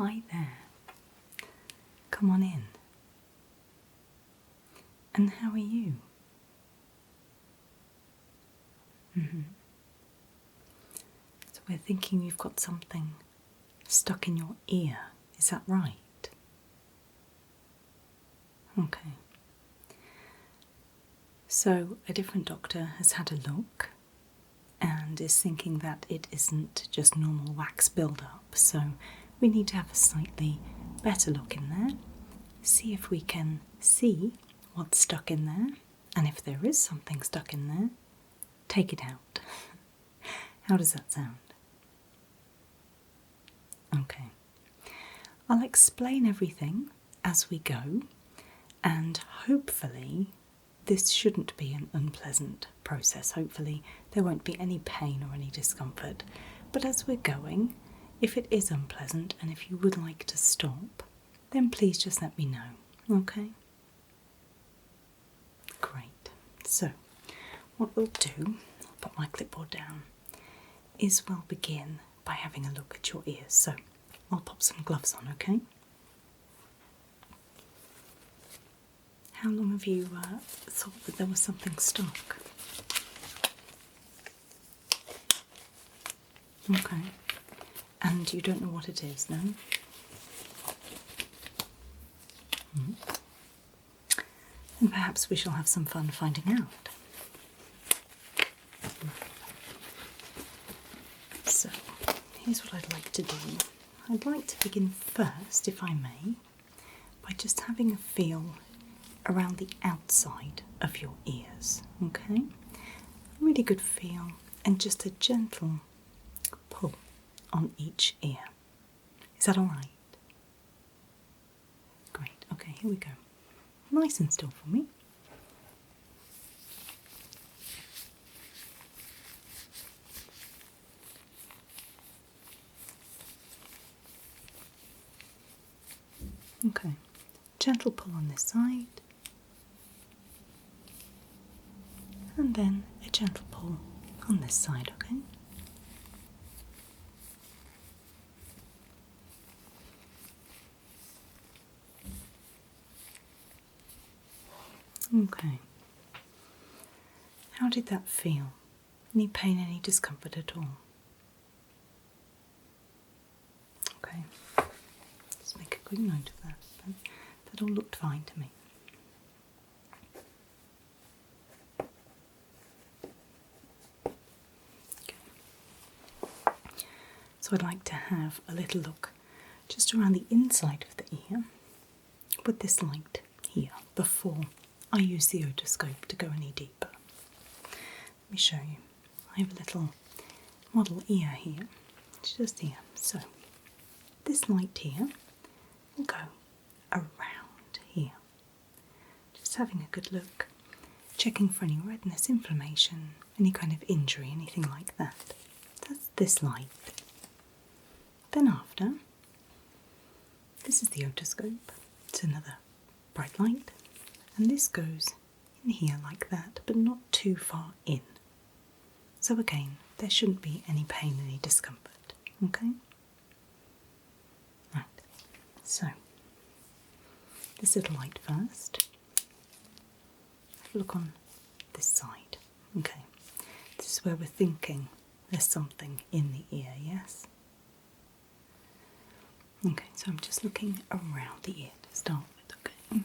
Hi there. Come on in. And how are you? So we're thinking you've got something stuck in your ear. Is that right? Okay. So a different doctor has had a look and is thinking that it isn't just normal wax build-up, so we need to have a slightly better look in there, see if we can see what's stuck in there, and if there is something stuck in there, take it out. How does that sound? Okay. I'll explain everything as we go, and hopefully this shouldn't be an unpleasant process. Hopefully there won't be any pain or any discomfort. But as we're going, if it is unpleasant and if you would like to stop, then please just let me know, okay? Great. So, what we'll do, I'll put my clipboard down, is we'll begin by having a look at your ears. So, I'll pop some gloves on, okay? How long have you thought that there was something stuck? Okay. And you don't know what it is, no? And perhaps we shall have some fun finding out. So, here's what I'd like to do. I'd like to begin first, if I may, by just having a feel around the outside of your ears, okay? Really good feel and just a gentle pull on each ear. Is that all right? Great, okay, here we go. Nice and still for me. Okay, gentle pull on this side. And then a gentle pull on this side, okay? Okay. How did that feel? Any pain, any discomfort at all? Okay. Just make a quick note of that. That all looked fine to me. So I'd like to have a little look just around the inside of the ear with this light here before I use the otoscope to go any deeper. Let me show you. I have a little model ear here, just here. So this light here will go around here. Just having a good look, checking for any redness, inflammation, any kind of injury, anything like that. That's this light. Then after, this is the otoscope. It's another bright light. And this goes in here like that, but not too far in. So again, there shouldn't be any pain, any discomfort. Okay? Right. So, this little light first. Have a look on this side. Okay. This is where we're thinking there's something in the ear, yes? Okay, so I'm just looking around the ear to start with, okay?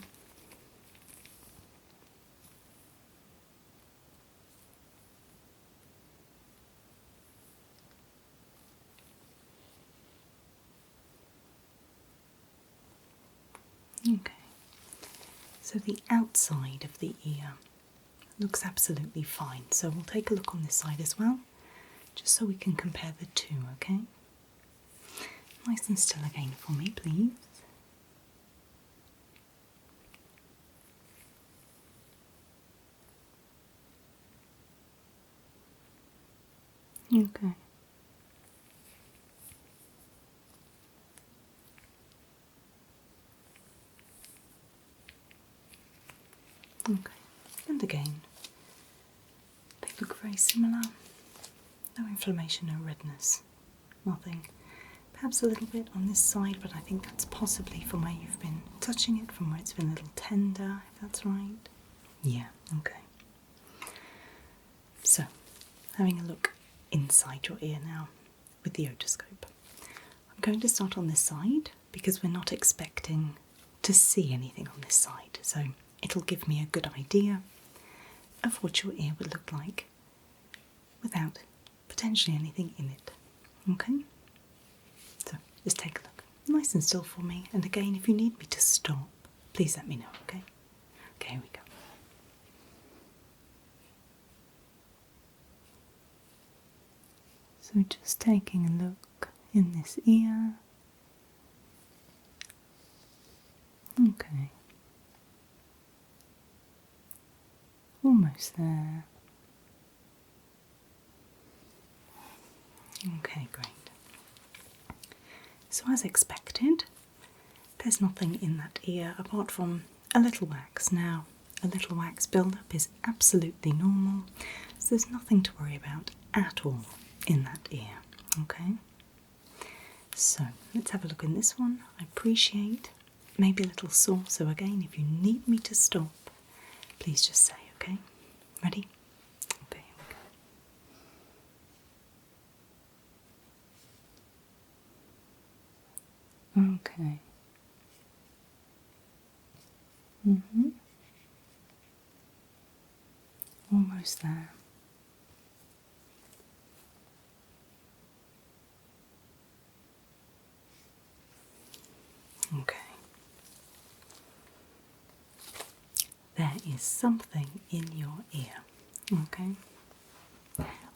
Okay, so the outside of the ear looks absolutely fine, so we'll take a look on this side as well, just so we can compare the two, okay? Nice and still again for me, please. Okay. Okay, and again, they look very similar. No inflammation, no redness, nothing. perhaps a little bit on this side, but I think that's possibly from where you've been touching it, from where it's been a little tender, if that's right. Yeah, okay. So, having a look inside your ear now with the otoscope. I'm going to start on this side because we're not expecting to see anything on this side, so it'll give me a good idea of what your ear would look like without potentially anything in it. Okay? So, just take a look. Nice and still for me, and again, if you need me to stop, please let me know, okay? Okay, here we go. So just taking a look in this ear. Okay. Almost there. Okay, great. So as expected, there's nothing in that ear apart from a little wax. Now, a little wax build-up is absolutely normal, so there's nothing to worry about at all in that ear, okay? So, let's have a look in this one. I appreciate maybe a little sore, so again, if you need me to stop, please just say, okay? Ready? Okay, here we go. Okay. Almost there. Okay. There is something in your ear. Okay.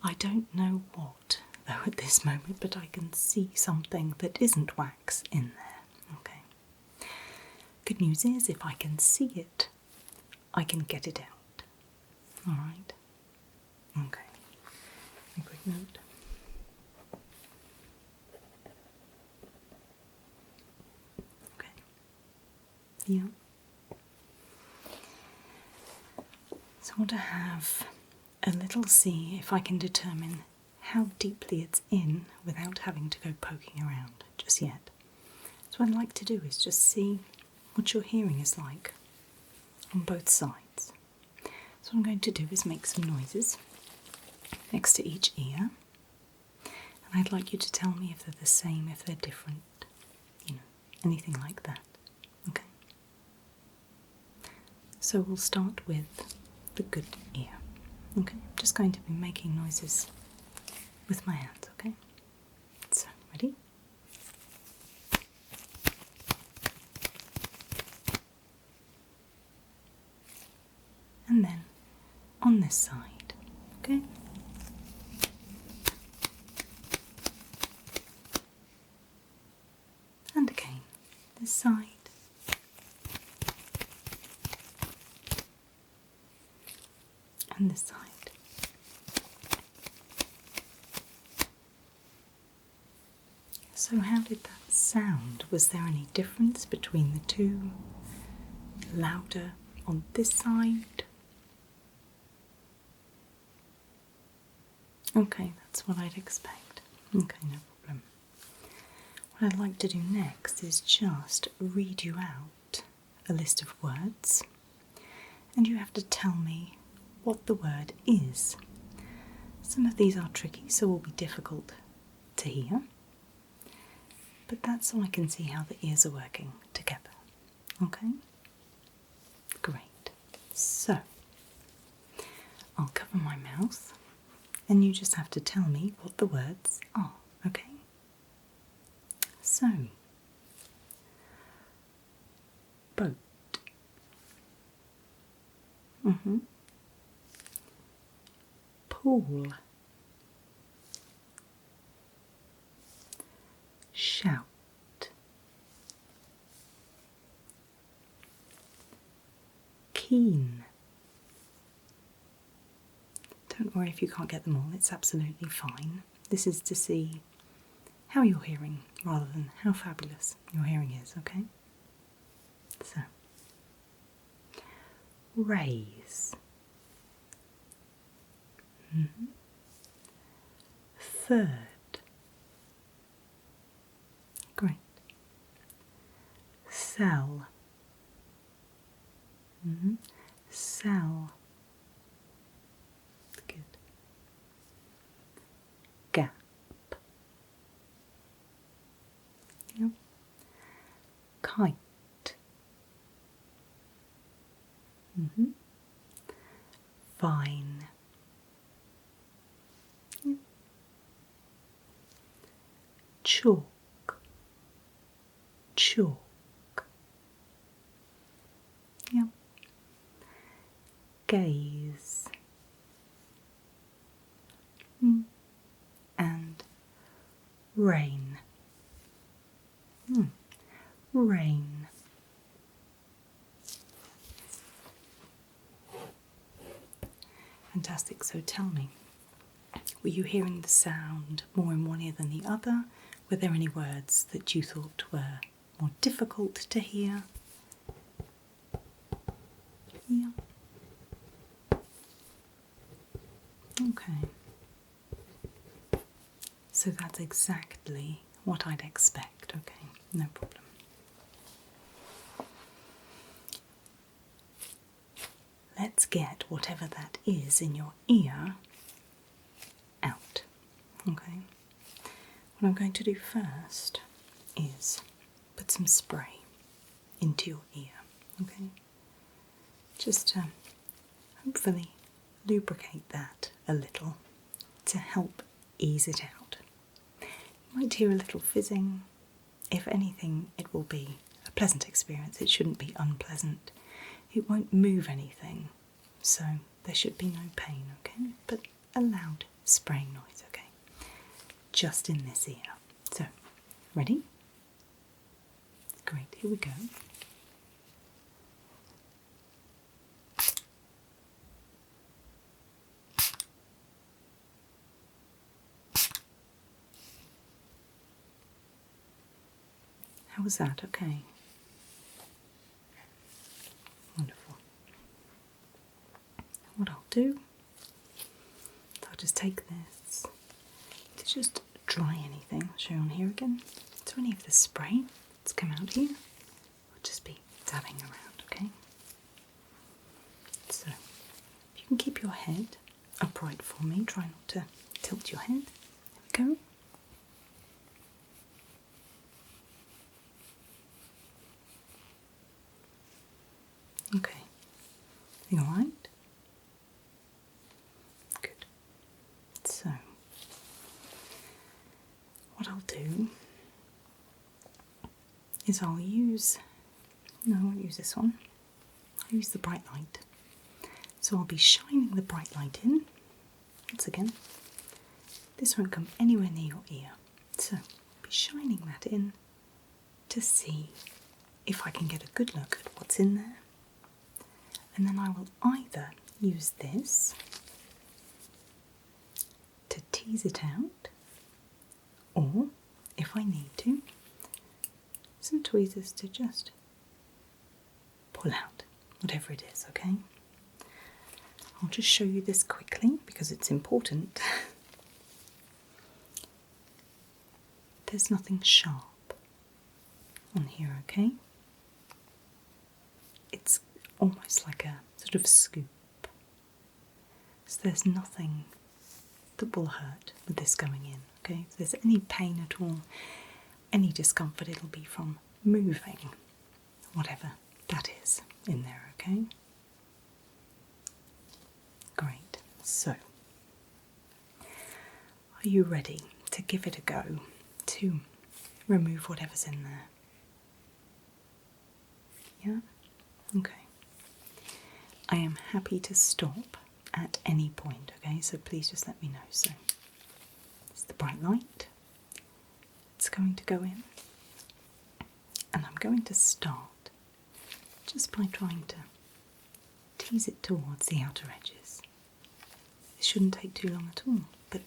I don't know what, though, at this moment, but I can see something that isn't wax in there. Okay. Good news is, if I can see it, I can get it out. Alright. Okay. A quick note. Okay. Yeah. So I want to have a little see if I can determine how deeply it's in without having to go poking around just yet. So what I'd like to do is just see what your hearing is like on both sides. So what I'm going to do is make some noises next to each ear, and I'd like you to tell me if they're the same, if they're different, anything like that. Okay? So we'll start with the good ear. Okay, I'm just going to be making noises with my hands, okay? So, ready? And then on this side, okay? And again, this side. And this side. So how did that sound? Was there any difference between the two? Louder on this side? Okay, that's what I'd expect. Okay, no problem. What I'd like to do next is just read you out a list of words, and you have to tell me what the word is. Some of these are tricky, so will be difficult to hear, but that's so I can see how the ears are working together. Okay? Great. So, I'll cover my mouth, and you just have to tell me what the words are, okay? So, boat. Pool. Shout. Keen. Don't worry if you can't get them all, it's absolutely fine. This is to see how you're hearing rather than how fabulous your hearing is, okay? So, raise. Third. Great. Cell. Cell. Good. Gap. Yep. Kite. Vine. Yep. Chalk. Chalk. Yep. Gaze. And rain. Rain. Fantastic. So tell me, were you hearing the sound more in one ear than the other? Were there any words that you thought were more difficult to hear? Yeah. Okay. So that's exactly what I'd expect. Okay, no problem. Let's get whatever that is in your ear out. Okay. What I'm going to do first is put some spray into your ear. Okay. Just to hopefully lubricate that a little to help ease it out. You might hear a little fizzing. If anything, it will be a pleasant experience. It shouldn't be unpleasant. It won't move anything, so there should be no pain, okay? But a loud spraying noise, okay? Just in this ear. So, ready? Great, here we go. How was that? Okay. Wonderful. What I'll do, I'll just take this to just dry anything. I'll show you on here again. So any of the spray that's come out here, I'll just be dabbing around, okay? So, if you can keep your head upright for me, try not to tilt your head. There we go. Okay, you alright? Good. So, what I'll do is I won't use this one. I'll use the bright light. So I'll be shining the bright light in. Once again, this won't come anywhere near your ear. So I'll be shining that in to see if I can get a good look at what's in there. And then I will either use this to tease it out, or, if I need to, some tweezers to just pull out whatever it is, okay? I'll just show you this quickly because it's important. There's nothing sharp on here, okay? It's almost like a sort of scoop. So there's nothing that will hurt with this going in, okay? If there's any pain at all, any discomfort, it'll be from moving whatever that is in there, okay? Great. So, are you ready to give it a go to remove whatever's in there? Yeah? Okay. I am happy to stop at any point, okay? So please just let me know. So, it's the bright light. It's going to go in. And I'm going to start just by trying to tease it towards the outer edges. It shouldn't take too long at all, but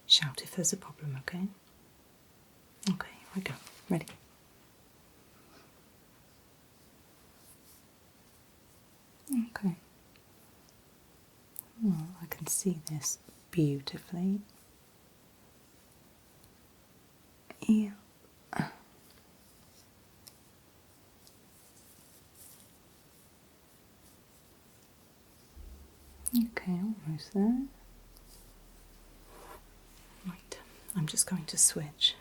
shout if there's a problem, okay? Okay, here we go. Ready? Okay. Well, I can see this beautifully. Yeah. close there. Right, I'm just going to switch.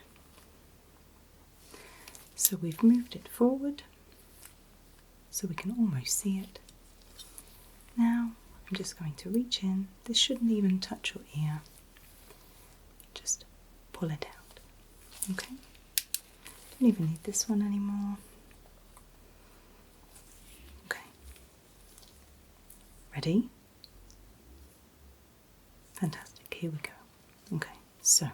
So we've moved it forward so we can almost see it. Now I'm just going to reach in. This shouldn't even touch your ear. Just pull it out. Okay? Don't even need this one anymore. Okay. Ready? Fantastic. Here we go. Okay, so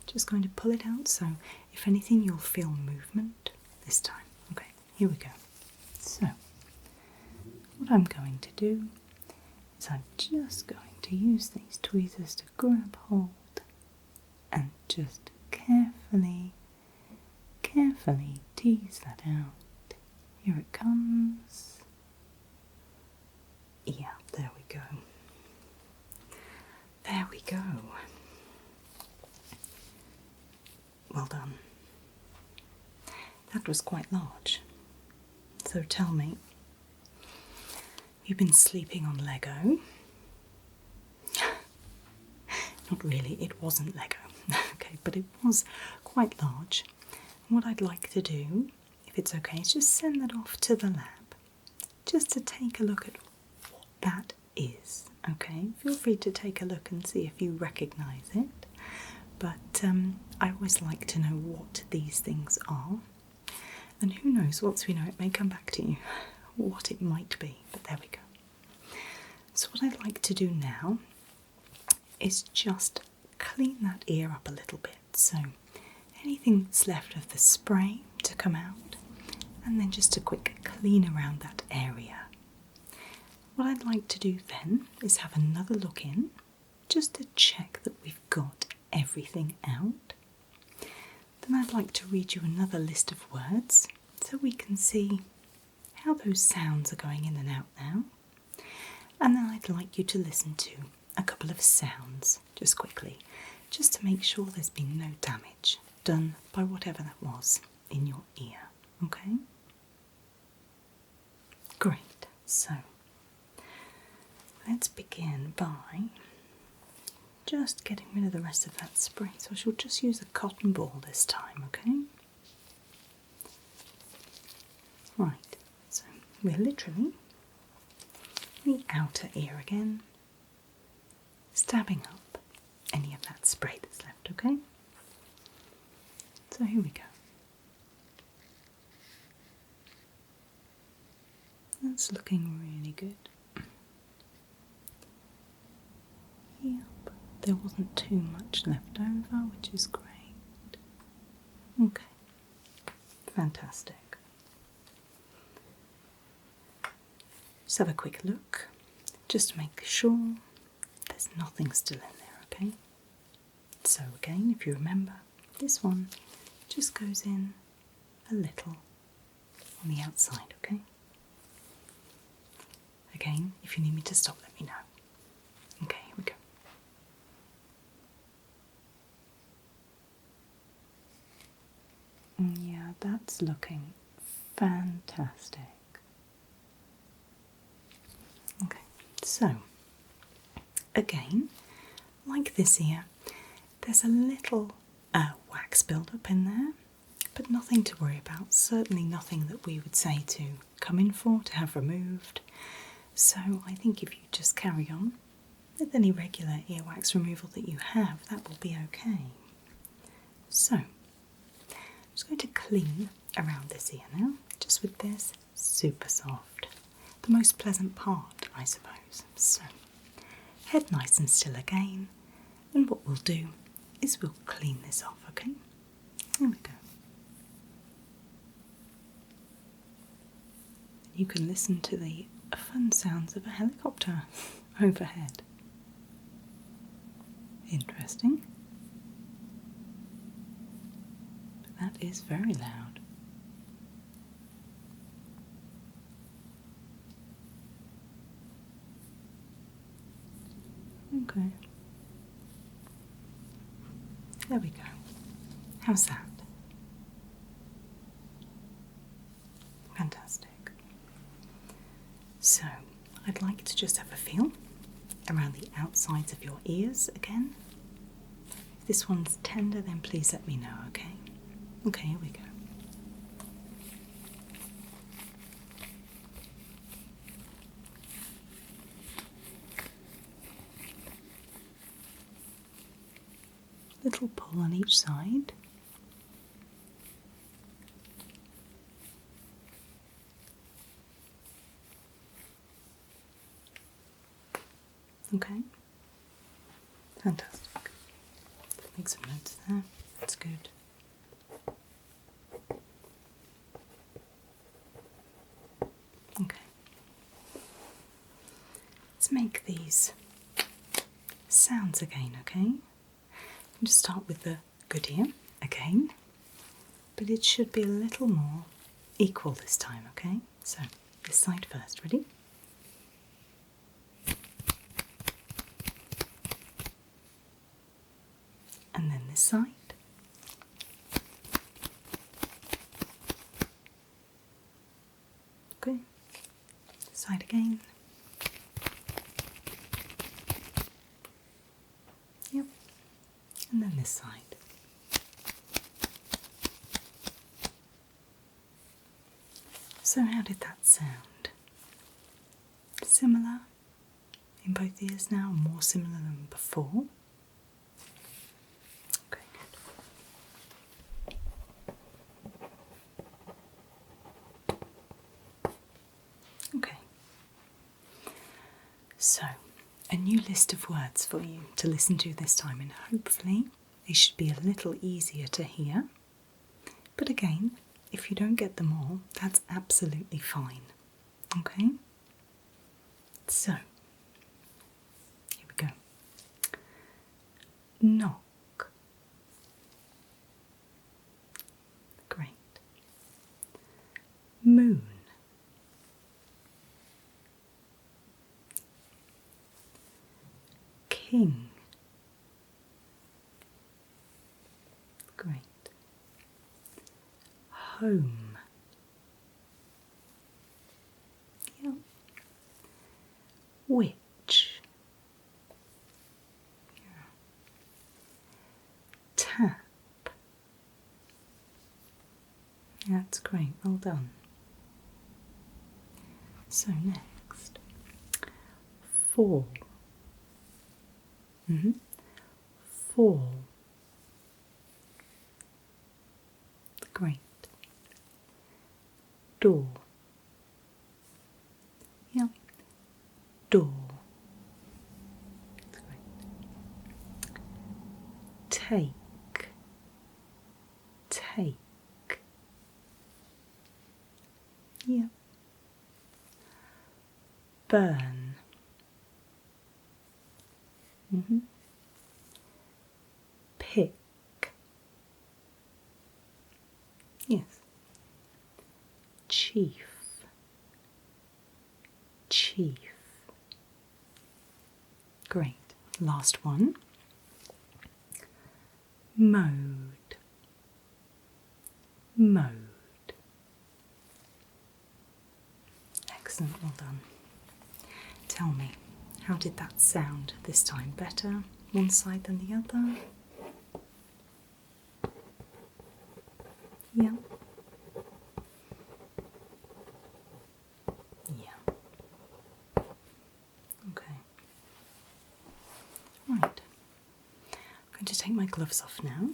just going to pull it out, so if anything you'll feel movement this time. Okay, here we go. So what I'm going to do is I'm just going to use these tweezers to grab hold and just carefully tease that out. Here it comes. Yeah, there we go. There we go. Well done. That was quite large. So tell me, you've been sleeping on Lego? Not really, it wasn't Lego. Okay, but it was quite large. And what I'd like to do, if it's okay, is just send that off to the lab, just to take a look at what that is. Okay, feel free to take a look and see if you recognise it. But I always like to know what these things are. And who knows, once we know it may come back to you what it might be. But there we go. So what I'd like to do now is just clean that ear up a little bit. So anything that's left of the spray to come out, and then just a quick clean around that area. What I'd like to do then is have another look in, just to check that we've got everything out. Then I'd like to read you another list of words so we can see how those sounds are going in and out now. And then I'd like you to listen to a couple of sounds just quickly, just to make sure there's been no damage done by whatever that was in your ear. Okay? Great. So let's begin by just getting rid of the rest of that spray. So I shall just use a cotton ball this time, okay? Right, so we're literally the outer ear again, stabbing up any of that spray that's left, okay? So here we go. That's looking really good. Yep, there wasn't too much left over, which is great. Okay, fantastic. Just have a quick look, just to make sure there's nothing still in there, okay? So again, if you remember, this one just goes in a little on the outside, okay? Again, if you need me to stop, let me know. Okay, here we go. Yeah, that's looking fantastic. Okay, so again, like this ear, there's a little wax build-up in there, but nothing to worry about. Certainly nothing that we would say to come in for, to have removed. So I think if you just carry on with any regular earwax removal that you have, that will be okay. So I'm just going to clean around this ear now, just with this super soft, the most pleasant part, I suppose. So head nice and still again, and what we'll do is we'll clean this off, okay? Here we go. You can listen to the fun sounds of a helicopter overhead. Interesting. But that is very loud. Okay. There we go. How's that? Fantastic. So, I'd like to just have a feel around the outsides of your ears again. If this one's tender, then please let me know, okay? Okay, here we go. Little pull on each side. Okay, fantastic. Make some notes there, that's good. Okay, let's make these sounds again, okay? I'll just start with the good ear again, but it should be a little more equal this time, okay? So, this side first, ready? And then this side. Okay, this side again. Yep, and then this side. So how did that sound? Similar in both ears now, more similar than before? Okay, good. Okay. So, a new list of words for you to listen to this time, and hopefully they should be a little easier to hear. But again, if you don't get them all, that's absolutely fine. Okay? So, here we go. Knock. Great. Moon. King. Great. Home. Yep. Witch. Yeah. Tap. That's great, well done. So next, fall. Fall. Great. Door. Yep. Door. That's great. Take. Take. Yep. Burn. Pick. Yes. Chief. Chief. Great. Last one. Mode. Mode. Excellent, well done. Tell me, how did that sound this time? Better one side than the other? Yeah. Yeah. Okay. Right. I'm going to take my gloves off now,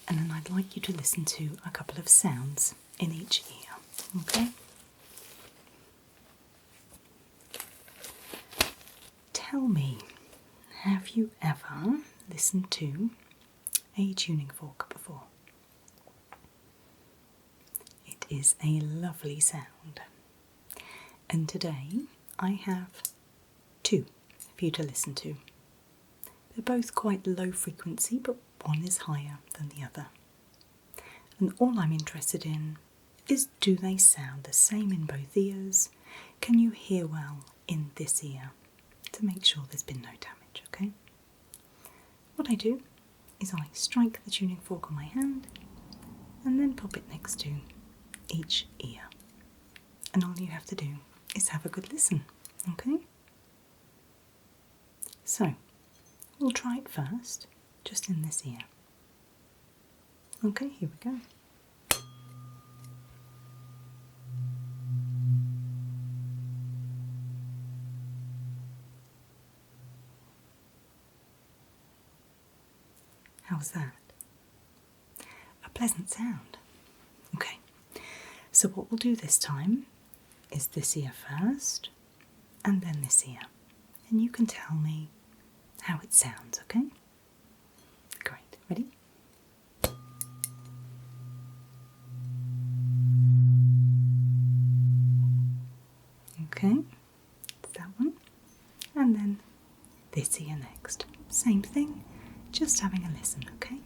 and then I'd like you to listen to a couple of sounds in each ear. Okay? Tell me, have you ever listened to a tuning fork before? It is a lovely sound. And today I have two for you to listen to. They're both quite low frequency, but one is higher than the other. And all I'm interested in is, do they sound the same in both ears? Can you hear well in this ear? To make sure there's been no damage, okay? What I do is I strike the tuning fork on my hand and then pop it next to each ear. And all you have to do is have a good listen, okay? So, we'll try it first, just in this ear. Okay, here we go. How's that? A pleasant sound. Okay, so what we'll do this time is this ear first, and then this ear. And you can tell me how it sounds, okay? Great, ready? Okay, that one. And then this ear next. Same thing, just having a listen, okay?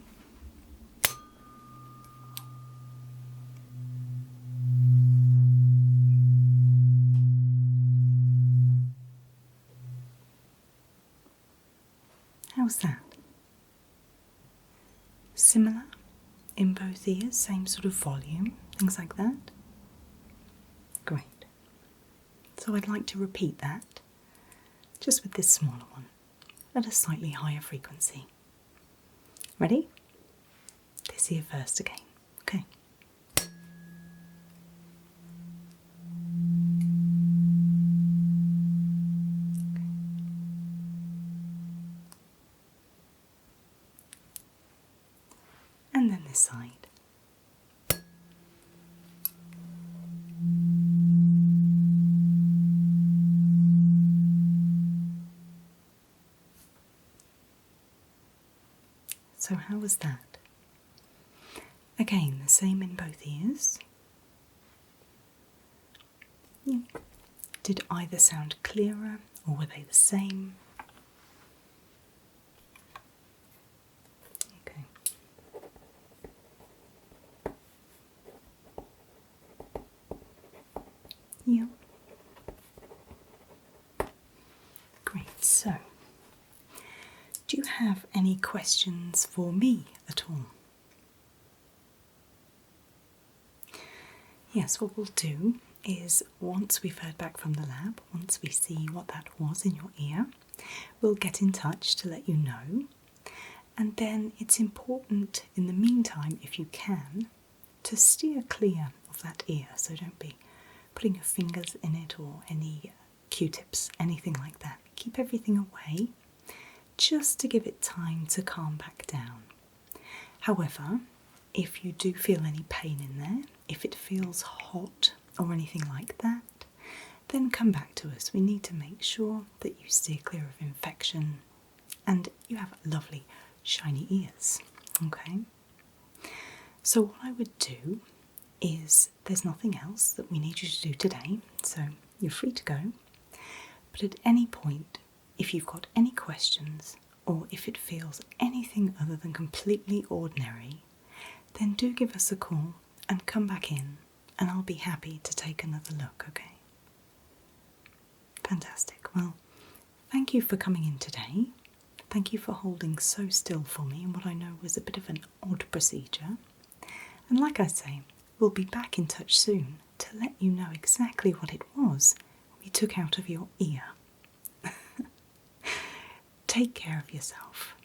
How's that? Similar in both ears, same sort of volume, things like that? Great. So I'd like to repeat that, just with this smaller one, at a slightly higher frequency. Ready? This ear first again. Okay. And then this side. So how was that? Again, the same in both ears. Yeah. Did either sound clearer or were they the same? Okay. Yeah. Great, so do you have any questions for me at all? Yes, what we'll do is once we've heard back from the lab, once we see what that was in your ear, we'll get in touch to let you know. And then it's important in the meantime, if you can, to steer clear of that ear. So don't be putting your fingers in it or any Q-tips, anything like that. Keep everything away, just to give it time to calm back down. However, if you do feel any pain in there, if it feels hot or anything like that, then come back to us. We need to make sure that you steer clear of infection and you have lovely shiny ears, okay? So what I would do is, there's nothing else that we need you to do today, so you're free to go. But at any point, if you've got any questions or if it feels anything other than completely ordinary, then do give us a call and come back in and I'll be happy to take another look, okay? Fantastic. Well, thank you for coming in today. Thank you for holding so still for me in what I know was a bit of an odd procedure. And like I say, we'll be back in touch soon to let you know exactly what it was we took out of your ear. Take care of yourself.